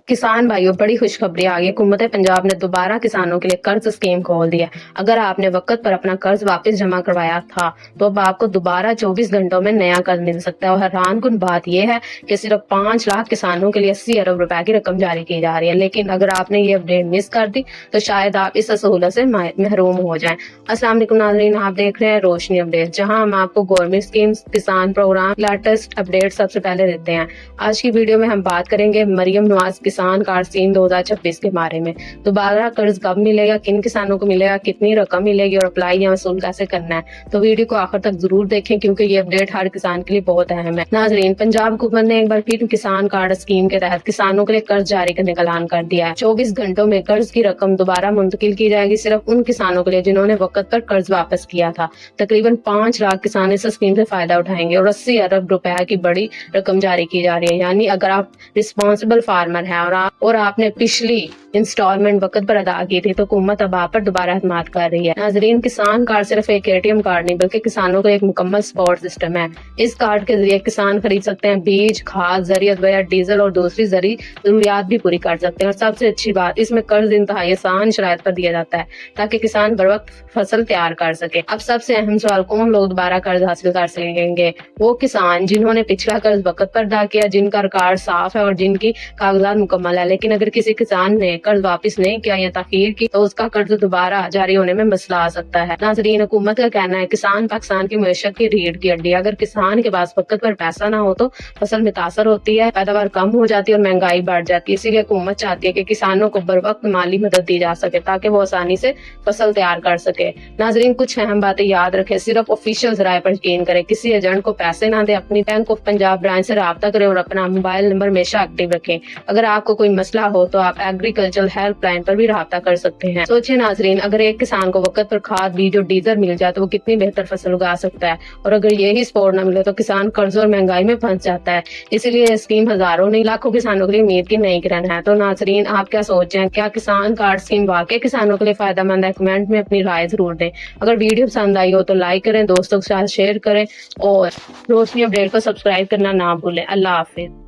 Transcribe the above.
किसान भाइयों, बड़ी खुशखबरी आ गई। हुकूमत पंजाब ने दोबारा किसानों के लिए कर्ज स्कीम खोल दी है। अगर आपने वक्त पर अपना कर्ज वापस जमा करवाया था तो अब आपको दोबारा 24 घंटों में नया कर्ज मिल सकता है। और हैरानकुन बात यह है कि सिर्फ 5 लाख किसानों के लिए 80 अरब रुपए की रकम जारी की जा रही है। लेकिन अगर आपने ये अपडेट मिस कर दी तो शायद आप इस सहूलत से महरूम हो जाएं। अस्सलाम वालेकुम नाज़रीन, आप देख रहे हैं रोशनी अपडेट, जहां हम आपको गवर्नमेंट स्कीम्स, किसान प्रोग्राम, लेटेस्ट अपडेट सबसे पहले देते हैं। आज की वीडियो में हम बात करेंगे मरियम नवाज किसान कार्ड स्कीम 2026 के बारे में। दोबारा कर्ज कब मिलेगा, किन किसानों को मिलेगा, कितनी रकम मिलेगी और अप्लाई या वसूल कैसे करना है। तो वीडियो को आखिर तक जरूर देखें क्योंकि ये अपडेट हर किसान के लिए बहुत अहम है। नाजरीन, पंजाब हुकूमत ने एक बार फिर किसान कार्ड स्कीम के तहत किसानों के लिए कर्ज जारी करने का ऐलान कर दिया है। 24 घंटों में कर्ज की रकम दोबारा मुंतकिल की जाएगी, सिर्फ उन किसानों के लिए जिन्होंने वक्त पर कर्ज वापस किया था। तकरीबन 5 लाख किसान इस स्कीम से फायदा उठाएंगे और 80 अरब रुपए की बड़ी रकम जारी की जा रही है। यानी अगर आप रिस्पॉन्सिबल फार्मर है और आपने पिछली इंस्टॉलमेंट वक्त पर अदा की थी तो हुकूमत अब आप पर दोबारा एतमाद कर रही है। नाजरीन, किसान कार्ड सिर्फ एक एटीएम कार्ड नहीं बल्कि किसानों का एक मुकम्मल सपोर्ट सिस्टम है। इस कार्ड के जरिए किसान खरीद सकते हैं बीज, खाद, ज़रियत वगैरह, डीजल और दूसरी ज़री जरूरियात भी पूरी कर सकते हैं। और सबसे अच्छी बात, इसमें कर्ज इंतहाई आसान शराइत पर दिया जाता है ताकि किसान बर वक्त फसल तैयार कर सके। अब सबसे अहम सवाल, कौन लोग दोबारा कर्ज हासिल कर सकेंगे? वो किसान जिन्होंने पिछला कर्ज वक्त पर अदा किया, जिनका रिकॉर्ड साफ है और जिनकी कागजात मुकम्मल है। लेकिन अगर किसी किसान ने कर्ज वापस नहीं किया या ताखीर की तो उसका कर्ज दोबारा जारी होने में मसला आ सकता है। नाजरीन, हुकूमत का कहना है किसान पाकिस्तान की मईशत की रीढ़ की हड्डी है। अगर किसान के पास वक्त पर पैसा ना हो तो फसल मुतासर होती है, पैदावार कम हो जाती है और महंगाई बढ़ जाती है। इसीलिए हुकूमत चाहती है कि किसानों को बर वक्त माली मदद दी जा सके ताकि वो आसानी से फसल तैयार कर सके। नाजरीन, कुछ अहम बातें याद रखें। सिर्फ ऑफिशियल जराये पर यकीन करें, किसी एजेंट को पैसे ना दे, अपनी बैंक ऑफ पंजाब ब्रांच से राब्ता करें और अपना मोबाइल नंबर हमेशा एक्टिव रखें। अगर आपको कोई मसला हो तो आप एग्रीकल्चर हेल्पलाइन पर भी राब्ता कर सकते हैं। सोचिए नाजरीन, अगर एक किसान को वक्त पर खाद, बीज और डीजल मिल जाए तो वो कितनी बेहतर फसल उगा सकता है। और अगर यही सपोर्ट न मिले तो किसान कर्ज और महंगाई में फंस जाता है। इसीलिए ये स्कीम हजारों नहीं लाखों किसानों के लिए उम्मीद की नई किरण है। तो नाजरीन, आप क्या सोचते हैं? क्या किसान कार्ड स्कीम वाकई किसानों के लिए फायदा मंद है? कमेंट में अपनी राय जरूर दें। अगर वीडियो पसंद आई हो तो लाइक करें, दोस्तों के साथ शेयर करें और रोशनी अपडेट को सब्सक्राइब करना ना भूलें। अल्लाह हाफिज।